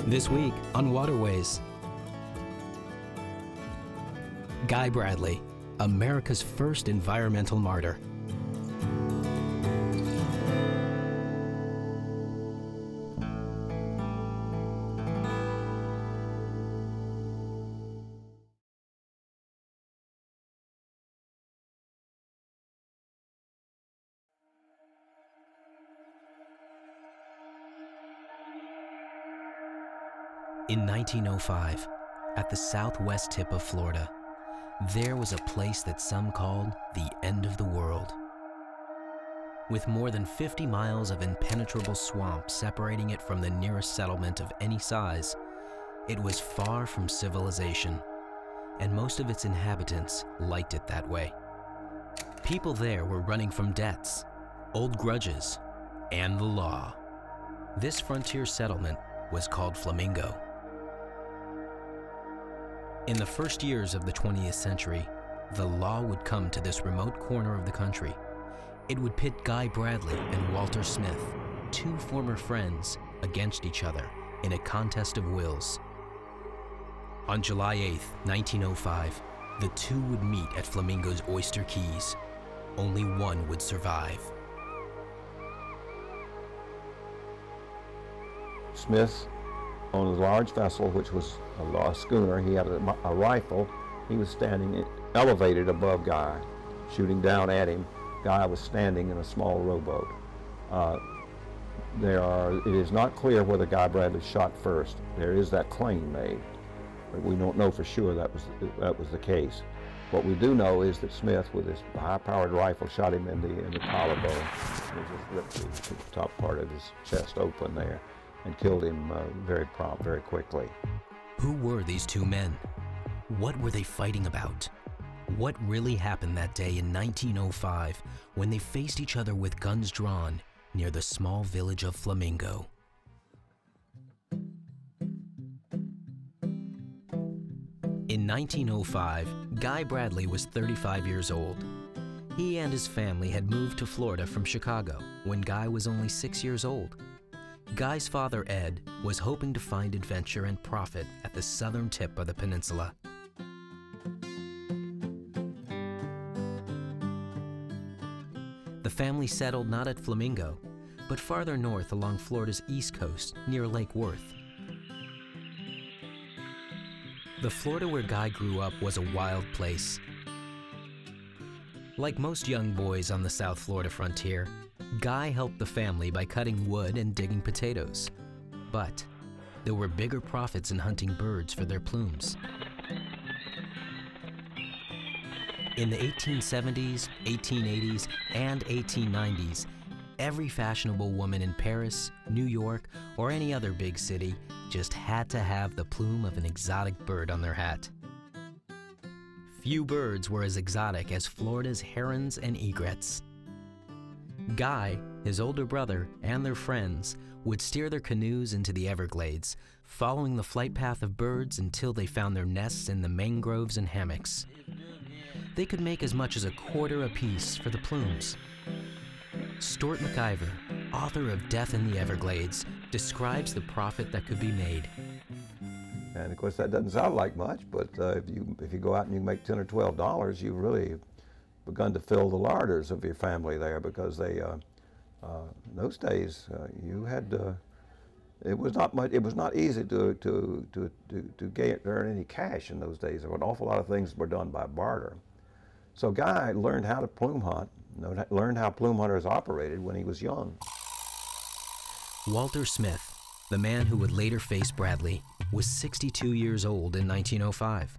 This week on Waterways, Guy Bradley, America's first environmental martyr. In 1905, at the southwest tip of Florida, there was a place that some called the end of the world. With more than 50 miles of impenetrable swamp separating it from the nearest settlement of any size, it was far from civilization, and most of its inhabitants liked it that way. People there were running from debts, old grudges, and the law. This frontier settlement was called Flamingo. In the first years of the 20th century, the law would come to this remote corner of the country. It would pit Guy Bradley and Walter Smith, two former friends, against each other in a contest of wills. On July 8, 1905, the two would meet at Flamingo's Oyster Keys. Only one would survive. Smith, on a large vessel, which was a schooner, he had a rifle. He was standing elevated above Guy, shooting down at him. Guy was standing in a small rowboat. It is not clear whether Guy Bradley shot first. There is that claim made, but we don't know for sure that was the case. What we do know is that Smith, with his high-powered rifle, shot him in the collarbone. He just ripped the top part of his chest open there and killed him very quickly. Who were these two men? What were they fighting about? What really happened that day in 1905 when they faced each other with guns drawn near the small village of Flamingo? In 1905, Guy Bradley was 35 years old. He and his family had moved to Florida from Chicago when Guy was only 6 years old. Guy's father, Ed, was hoping to find adventure and profit at the southern tip of the peninsula. The family settled not at Flamingo, but farther north along Florida's east coast near Lake Worth. The Florida where Guy grew up was a wild place. Like most young boys on the South Florida frontier, Guy helped the family by cutting wood and digging potatoes. But there were bigger profits in hunting birds for their plumes. In the 1870s, 1880s, and 1890s, every fashionable woman in Paris, New York, or any other big city just had to have the plume of an exotic bird on their hat. Few birds were as exotic as Florida's herons and egrets. Guy, his older brother, and their friends would steer their canoes into the Everglades, following the flight path of birds until they found their nests in the mangroves and hammocks. They could make as much as a quarter apiece for the plumes. Stuart McIver, author of Death in the Everglades, describes the profit that could be made. And of course that doesn't sound like much, but if you go out and you make $10 or $12, you've really begun to fill the larders of your family there, because they, in those days, you had it was not easy to earn any cash in those days. There were an awful lot of things that were done by barter. So Guy learned how to plume hunt, learned how plume hunters operated when he was young. Walter Smith, the man who would later face Bradley, was 62 years old in 1905.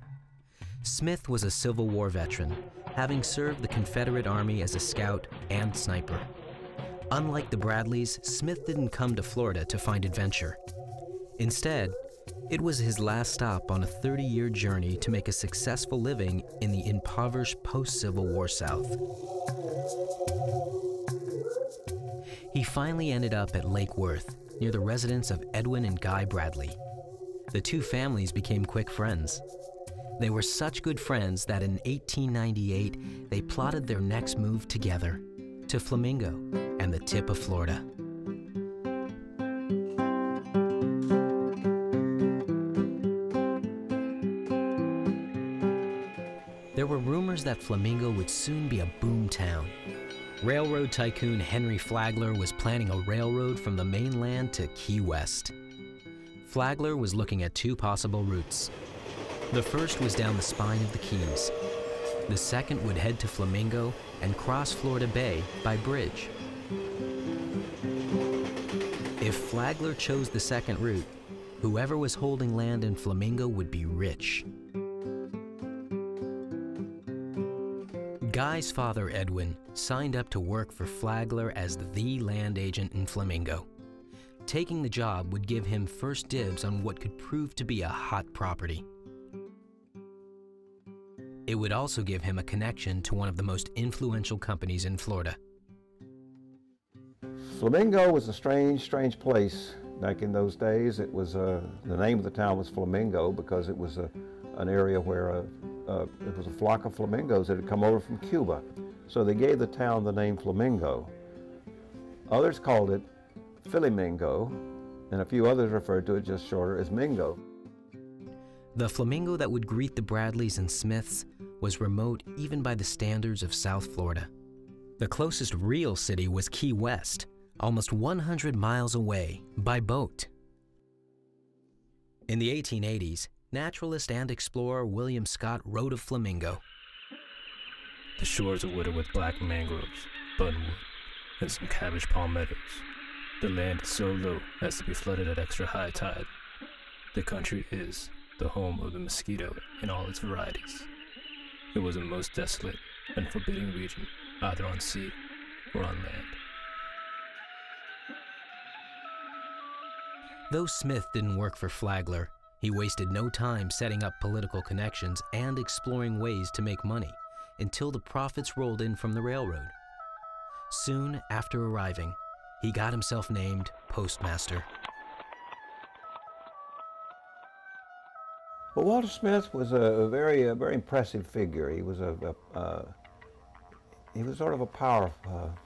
Smith was a Civil War veteran, having served the Confederate Army as a scout and sniper. Unlike the Bradleys, Smith didn't come to Florida to find adventure. Instead, it was his last stop on a 30-year journey to make a successful living in the impoverished post-Civil War South. He finally ended up at Lake Worth, near the residence of Edwin and Guy Bradley. The two families became quick friends. They were such good friends that in 1898, they plotted their next move together, to Flamingo and the tip of Florida. were rumors that Flamingo would soon be a boom town. Railroad tycoon Henry Flagler was planning a railroad from the mainland to Key West. Flagler was looking at two possible routes. The first was down the spine of the Keys. The second would head to Flamingo and cross Florida Bay by bridge. If Flagler chose the second route, whoever was holding land in Flamingo would be rich. Guy's father, Edwin, signed up to work for Flagler as the land agent in Flamingo. Taking the job would give him first dibs on what could prove to be a hot property. It would also give him a connection to one of the most influential companies in Florida. Flamingo was a strange place back in those days. It was the name of the town was Flamingo because it was an area where it was a flock of flamingos that had come over from Cuba. So they gave the town the name Flamingo. Others called it Flamingo, and a few others referred to it just shorter as Mingo. The Flamingo that would greet the Bradleys and Smiths was remote even by the standards of South Florida. The closest real city was Key West, almost 100 miles away by boat. In the 1880s, naturalist and explorer William Scott wrote of Flamingo. The shores are wooded with black mangroves, buttonwood, and some cabbage palmettos. The land is so low as to be flooded at extra high tide. The country is the home of the mosquito in all its varieties. It was a most desolate and forbidding region, either on sea or on land. Though Smith didn't work for Flagler, he wasted no time setting up political connections and exploring ways to make money until the profits rolled in from the railroad. Soon after arriving, he got himself named postmaster. Well, Walter Smith was a very impressive figure. He was sort of a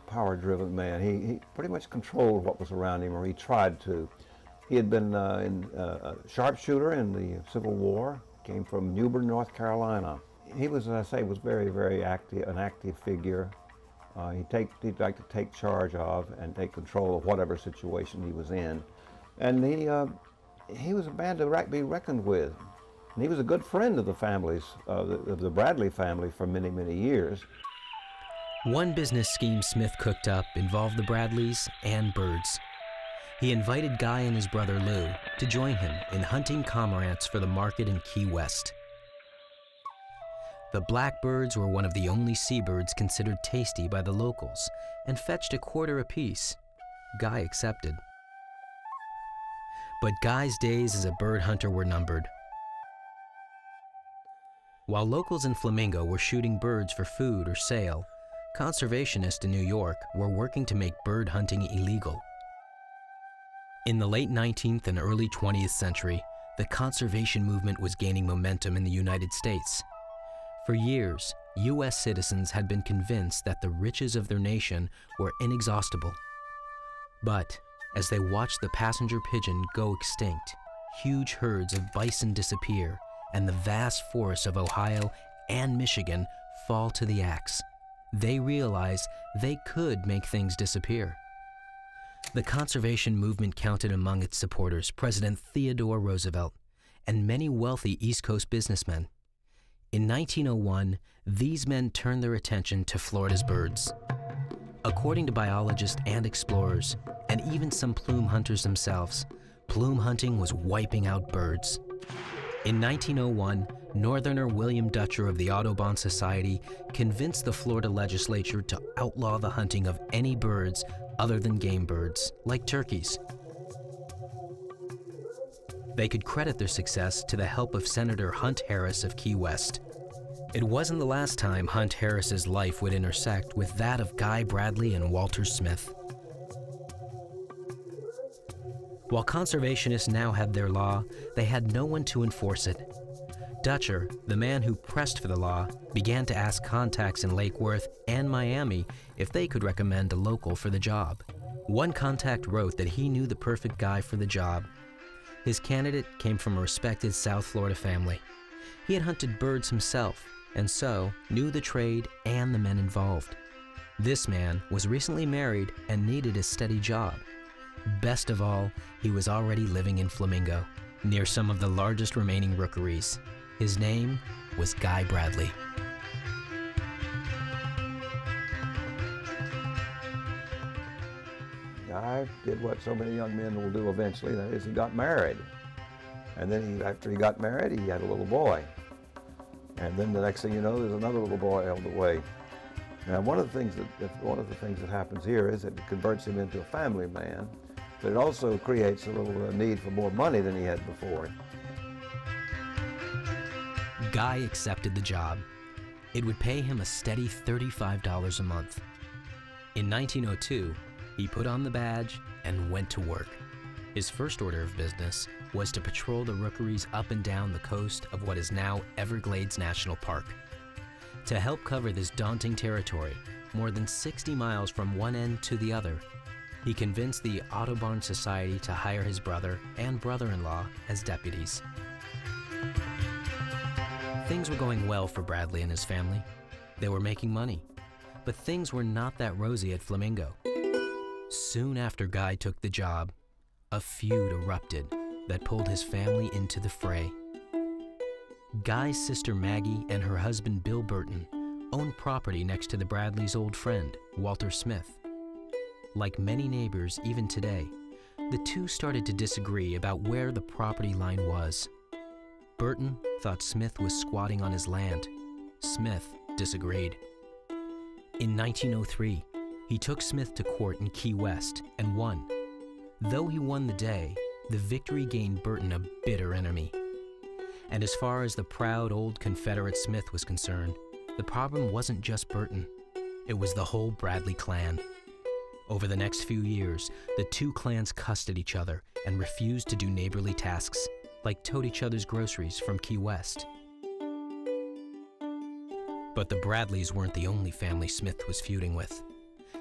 power-driven man. He pretty much controlled what was around him, or he tried to. He had been a sharpshooter in the Civil War. Came from Newbern, North Carolina. He was, as I say, was very active, an active figure. He'd like to take charge of and take control of whatever situation he was in, and he was a man to be reckoned with. And he was a good friend of the families, of the Bradley family for many years. One business scheme Smith cooked up involved the Bradleys and birds. He invited Guy and his brother Lou to join him in hunting cormorants for the market in Key West. The blackbirds were one of the only seabirds considered tasty by the locals and fetched $0.25 apiece. Guy accepted. But Guy's days as a bird hunter were numbered. While locals in Flamingo were shooting birds for food or sale, conservationists in New York were working to make bird hunting illegal. In the late 19th and early 20th century, the conservation movement was gaining momentum in the United States. For years, U.S. citizens had been convinced that the riches of their nation were inexhaustible. But as they watched the passenger pigeon go extinct, huge herds of bison disappear, and the vast forests of Ohio and Michigan fall to the axe, they realized they could make things disappear. The conservation movement counted among its supporters President Theodore Roosevelt and many wealthy East Coast businessmen. In 1901, these men turned their attention to Florida's birds. According to biologists and explorers, and even some plume hunters themselves, plume hunting was wiping out birds. In 1901, Northerner William Dutcher of the Audubon Society convinced the Florida legislature to outlaw the hunting of any birds other than game birds, like turkeys. They could credit their success to the help of Senator Hunt Harris of Key West. It wasn't the last time Hunt Harris's life would intersect with that of Guy Bradley and Walter Smith. While conservationists now had their law, they had no one to enforce it. Dutcher, the man who pressed for the law, began to ask contacts in Lake Worth and Miami if they could recommend a local for the job. One contact wrote that he knew the perfect guy for the job. His candidate came from a respected South Florida family. He had hunted birds himself, and so knew the trade and the men involved. This man was recently married and needed a steady job. Best of all, he was already living in Flamingo, near some of the largest remaining rookeries. His name was Guy Bradley. Guy did what so many young men will do eventually, that is, he got married. And then after he got married, he had a little boy. And then the next thing you know, there's another little boy held away. Now, one of the things that happens here is that it converts him into a family man, but it also creates a little need for more money than he had before. Guy accepted the job. It would pay him a steady $35 a month. In 1902, he put on the badge and went to work. His first order of business was to patrol the rookeries up and down the coast of what is now Everglades National Park. To help cover this daunting territory, more than 60 miles from one end to the other, he convinced the Audubon Society to hire his brother and brother-in-law as deputies. Things were going well for Bradley and his family. They were making money, but things were not that rosy at Flamingo. Soon after Guy took the job, a feud erupted that pulled his family into the fray. Guy's sister Maggie and her husband Bill Burton owned property next to the Bradleys' old friend, Walter Smith. Like many neighbors even today, the two started to disagree about where the property line was. Burton thought Smith was squatting on his land. Smith disagreed. In 1903, he took Smith to court in Key West and won. Though he won the day, the victory gained Burton a bitter enemy. And as far as the proud old Confederate Smith was concerned, the problem wasn't just Burton. It was the whole Bradley clan. Over the next few years, the two clans cussed at each other and refused to do neighborly tasks, like tote each other's groceries from Key West. But the Bradleys weren't the only family Smith was feuding with.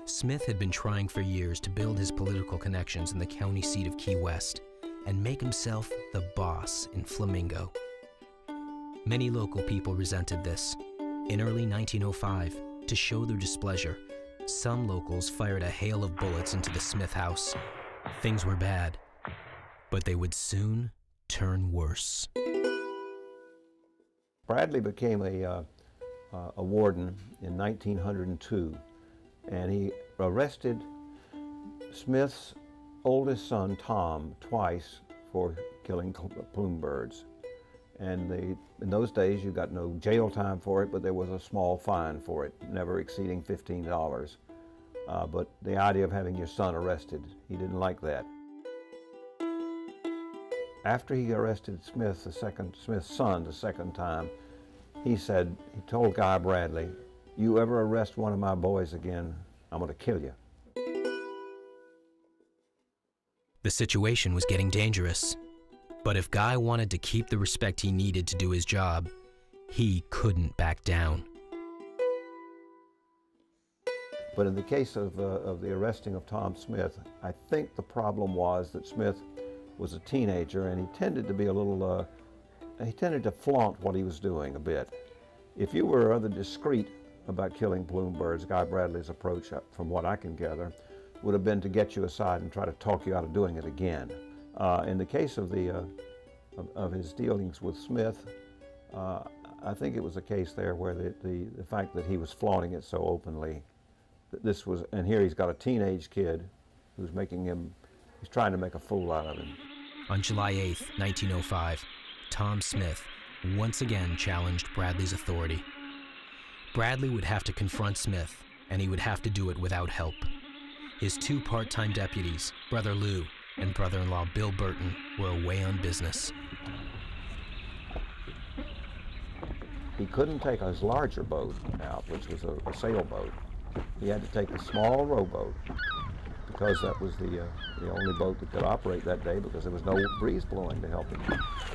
Smith had been trying for years to build his political connections in the county seat of Key West and make himself the boss in Flamingo. Many local people resented this. In early 1905, to show their displeasure, some locals fired a hail of bullets into the Smith house. Things were bad, but they would soon turn worse. Bradley became a warden in 1902, and he arrested Smith's oldest son, Tom, twice for killing plume birds. And in those days, you got no jail time for it, but there was a small fine for it, never exceeding $15. But the idea of having your son arrested, he didn't like that. After he arrested Smith's son the second time, he told Guy Bradley, "You ever arrest one of my boys again, I'm going to kill you." The situation was getting dangerous. But if Guy wanted to keep the respect he needed to do his job, he couldn't back down. But in the case of the arresting of Tom Smith, I think the problem was that Smith was a teenager and he tended to be a little, he tended to flaunt what he was doing a bit. If you were rather discreet about killing plume birds, Guy Bradley's approach, from what I can gather, would have been to get you aside and try to talk you out of doing it again. In the case of his dealings with Smith, I think it was a case there where the fact that he was flaunting it so openly, that and here he's got a teenage kid who's he's trying to make a fool out of him. On July 8, 1905, Tom Smith once again challenged Bradley's authority. Bradley would have to confront Smith, and he would have to do it without help. His two part-time deputies, Brother Lou and brother-in-law Bill Burton, were away on business. He couldn't take his larger boat out, which was a sailboat. He had to take a small rowboat because that was the only boat that could operate that day because there was no breeze blowing to help him.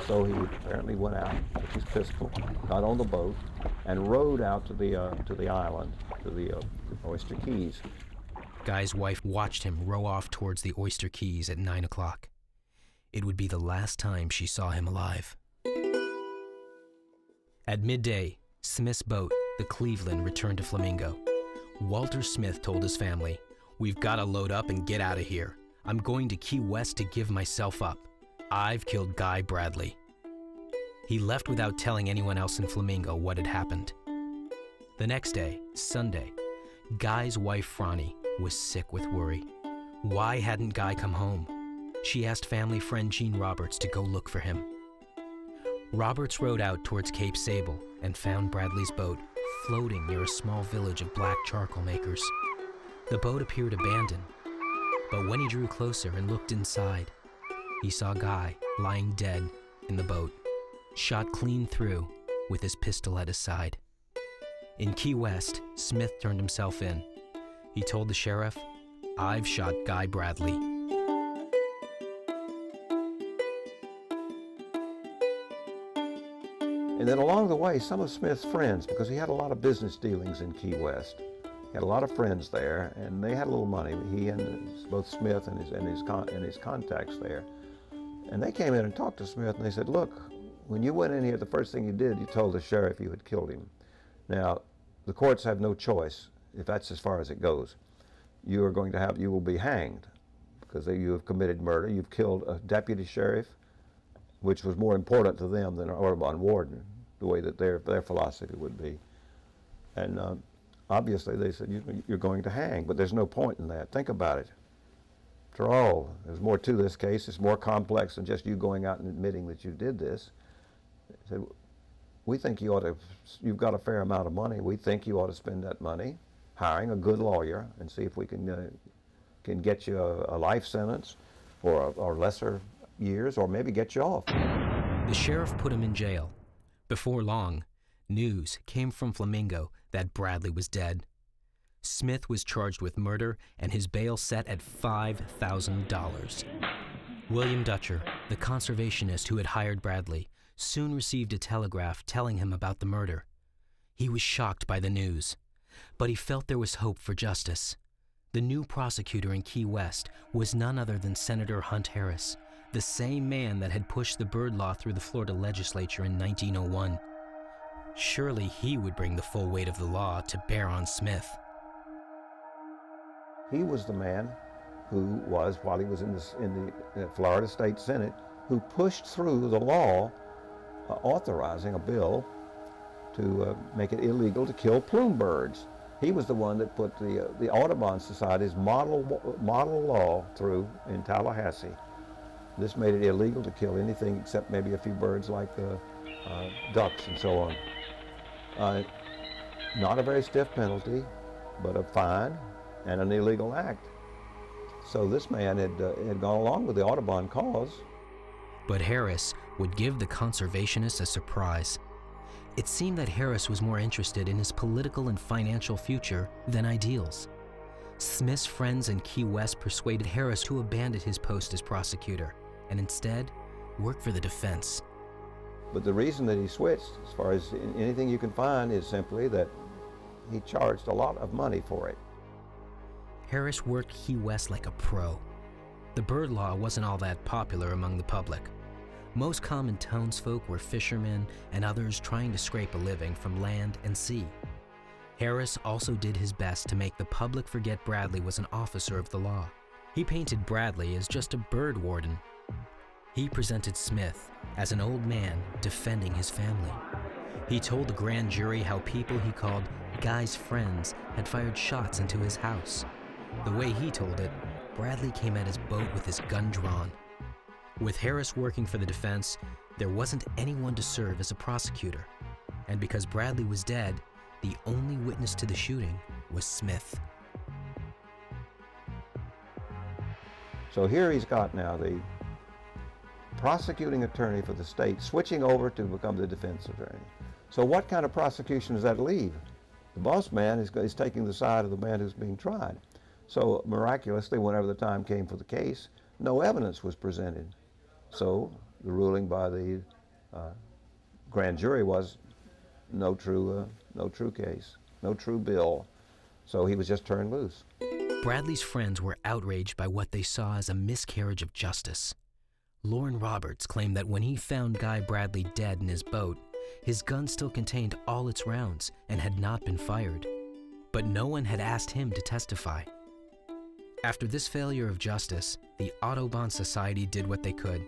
So he apparently went out with his pistol, got on the boat, and rowed out to the island, to the Oyster Keys. Guy's wife watched him row off towards the Oyster Keys at 9 o'clock. It would be the last time she saw him alive. At midday, Smith's boat, the Cleveland, returned to Flamingo. Walter Smith told his family, "We've got to load up and get out of here. I'm going to Key West to give myself up. I've killed Guy Bradley." He left without telling anyone else in Flamingo what had happened. The next day, Sunday, Guy's wife, Franny, was sick with worry. Why hadn't Guy come home? She asked family friend Gene Roberts to go look for him. Roberts rowed out towards Cape Sable and found Bradley's boat floating near a small village of black charcoal makers. The boat appeared abandoned, but when he drew closer and looked inside, he saw Guy lying dead in the boat, shot clean through with his pistol at his side. In Key West, Smith turned himself in. He told the sheriff, "I've shot Guy Bradley." And then along the way, some of Smith's friends, because he had a lot of business dealings in Key West, he had a lot of friends there, and they had a little money. He and both Smith and his contacts there, and they came in and talked to Smith, and they said, "Look, when you went in here, the first thing you did, you told the sheriff you had killed him. Now, the courts have no choice if that's as far as it goes. You will be hanged because you have committed murder. You've killed a deputy sheriff, which was more important to them than an Audubon warden, the way that their philosophy would be. And obviously they said, you're going to hang, but there's no point in that. Think about it. After all, there's more to this case. It's more complex than just you going out and admitting that you did this. They said, we think you've got a fair amount of money. We think you ought to spend that money hiring a good lawyer and see if we can get you a life sentence or lesser years, or maybe get you off." The sheriff put him in jail. Before long, news came from Flamingo that Bradley was dead. Smith was charged with murder and his bail set at $5,000. William Dutcher, the conservationist who had hired Bradley, soon received a telegraph telling him about the murder. He was shocked by the news, but he felt there was hope for justice. The new prosecutor in Key West was none other than Senator Hunt Harris, the same man that had pushed the bird law through the Florida legislature in 1901. Surely he would bring the full weight of the law to bear on Smith. He was the man who was, while he was in the Florida State Senate, who pushed through the law authorizing a bill to make it illegal to kill plume birds. He was the one that put the Audubon Society's model law through in Tallahassee. This made it illegal to kill anything except maybe a few birds like ducks and so on. Not a very stiff penalty, but a fine and an illegal act. So this man had gone along with the Audubon cause. But Harris would give the conservationists a surprise. It seemed that Harris was more interested in his political and financial future than ideals. Smith's friends in Key West persuaded Harris to abandon his post as prosecutor and instead work for the defense. But the reason that he switched, as far as anything you can find, is simply that he charged a lot of money for it. Harris worked Key West like a pro. The bird law wasn't all that popular among the public. Most common townsfolk were fishermen and others trying to scrape a living from land and sea. Harris also did his best to make the public forget Bradley was an officer of the law. He painted Bradley as just a bird warden. He presented Smith as an old man defending his family. He told the grand jury how people he called Guy's friends had fired shots into his house. The way he told it, Bradley came at his boat with his gun drawn. With Harris working for the defense, there wasn't anyone to serve as a prosecutor. And because Bradley was dead, the only witness to the shooting was Smith. So here he's got now the prosecuting attorney for the state switching over to become the defense attorney. So what kind of prosecution does that leave? The boss man is taking the side of the man who's being tried. So miraculously, whenever the time came for the case, no evidence was presented. So the ruling by the grand jury was no true case, no true bill. So he was just turned loose. Bradley's friends were outraged by what they saw as a miscarriage of justice. Lauren Roberts claimed that when he found Guy Bradley dead in his boat, His gun still contained all its rounds and had not been fired. But no one had asked him to testify. After this failure of justice, the Audubon Society did what they could.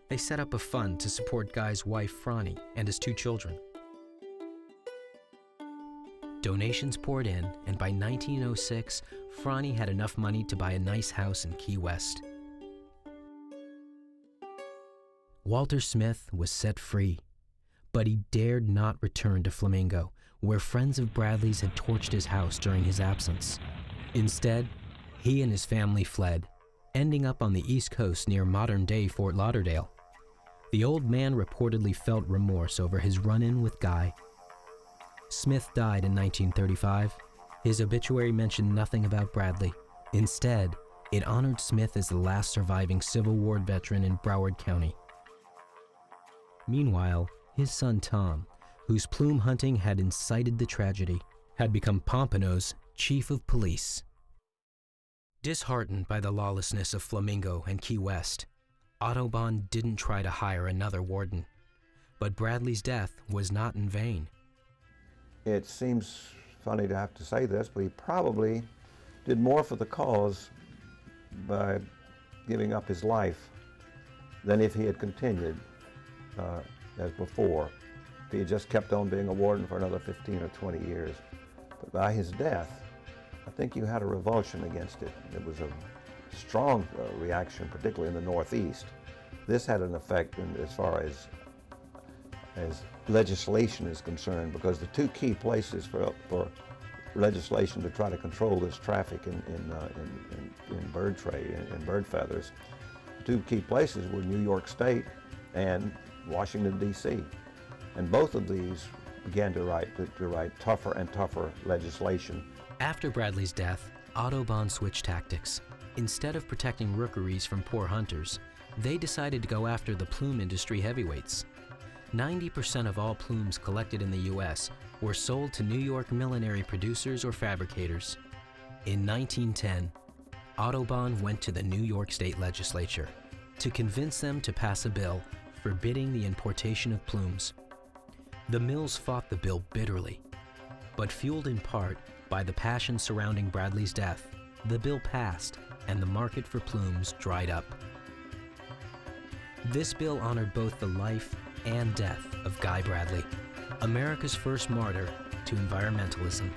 They set up a fund to support Guy's wife, Franny, and his 2 children. Donations poured in, and by 1906, Franny had enough money to buy a nice house in Key West. Walter Smith was set free, but he dared not return to Flamingo, where friends of Bradley's had torched his house during his absence. Instead, he and his family fled, ending up on the East Coast near modern-day Fort Lauderdale. The old man reportedly felt remorse over his run-in with Guy. Smith died in 1935. His obituary mentioned nothing about Bradley. Instead, it honored Smith as the last surviving Civil War veteran in Broward County. Meanwhile, his son Tom, whose plume hunting had incited the tragedy, had become Pompano's chief of police. Disheartened by the lawlessness of Flamingo and Key West, Audubon didn't try to hire another warden. But Bradley's death was not in vain. It seems funny to have to say this, but he probably did more for the cause by giving up his life than if he had continued as before. If he had just kept on being a warden for another 15 or 20 years. But by his death, I think you had a revulsion against it. It was a strong reaction, particularly in the Northeast. This had an effect as far as legislation is concerned, because the 2 key places for legislation to try to control this traffic in bird trade, in bird feathers, the 2 key places were New York State and Washington, D.C. And both of these began to write tougher and tougher legislation. After Bradley's death, Audubon switched tactics. Instead of protecting rookeries from poor hunters, they decided to go after the plume industry heavyweights. 90% of all plumes collected in the U.S. were sold to New York millinery producers or fabricators. In 1910, Audubon went to the New York State Legislature to convince them to pass a bill forbidding the importation of plumes. The mills fought the bill bitterly, but fueled in part by the passion surrounding Bradley's death, the bill passed and the market for plumes dried up. This bill honored both the life and death of Guy Bradley, America's first martyr to environmentalism.